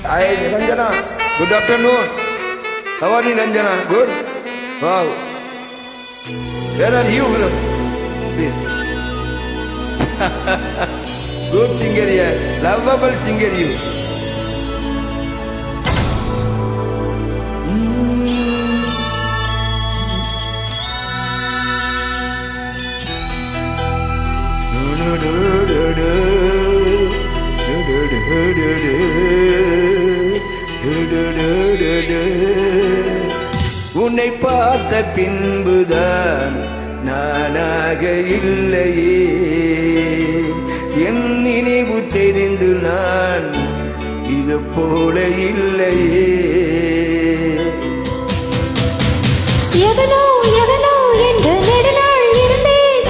Hi, Ranjana. Good afternoon. How are you, Ranjana? Good? Wow. Where are you from? Please. Good singer, yeah. Lovable singer, you. உன்னை பார்த்த பின்புதான் நானாக இல்லையே, என் நினைவு தெரிந்து நான் இது போல இல்லையே. எவனோ எவனோ என்று நெடுநாள் இருந்தேன்,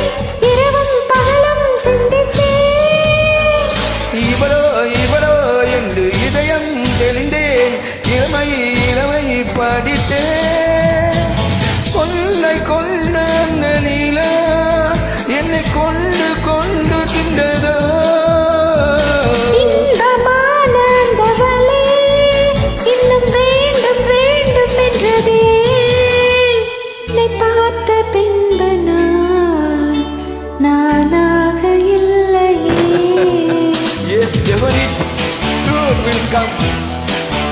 இரவும் பகலும் சிந்தித்தேன். இவளோ இவளோ என்று இதயம் தெளிந்தேன், இளமை இளமை படித்தேன். கொள்ளை கொண்ட அந்த நீலா என்னை கொண்டு கொண்டு தின்றதோ. இன்பமான அந்த வலி இன்னும் வேண்டும் வேண்டும் என்றதே. என்னை பார்த்த பின்பு நான் நானாக இல்லையே. Yes, every truth will come.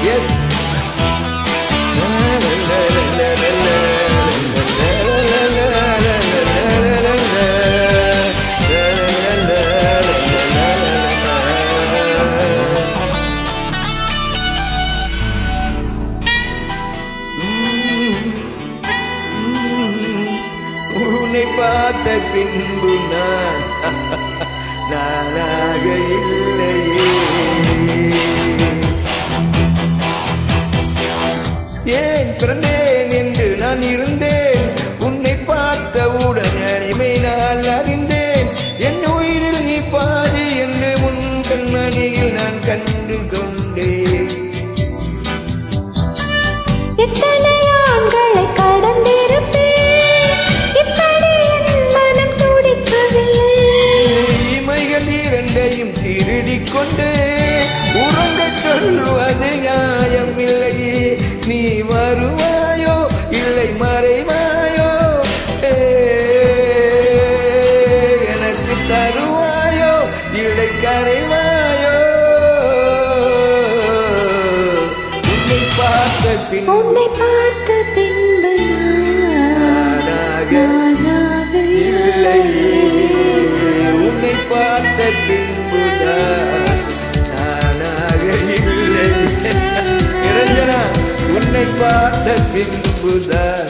Yes. உன்னை பார்த்த பின்பு நான் நானாக இல்லையே. ஏன் பிறந்தேன் என்று நான் இருந்தேன், உன்னை பார்த்தவுடன் அடிமை நான் அறிந்தேன். என் உயிரில் நீ பாதி என்று உன் கண்மணியில் நான் கண்டு கொண்டேன். எத்தனை ஆண்களை கடந்திருப்பேன், இப்படி என் மனம் துடிக்கவில்லை. இமைகள் இரண்டையும் திருடிக் கொண்டு உறங்கச் சொல்வது நியாயம் இல்லையே. நீ வருவாயோ இல்லை மறைவாயோ, எனக்கு தருவாயோ இல்லை கரைவாயோ. உன்னை பார்த்த பின் உன்னை பார்த்த பின்பு நானாக இல்லையே. உன்னை பார்த்த பின்புதான் நானாக இல்லையே. நிரஞ்சனா, உன்னை பார்த்த பின்புதான்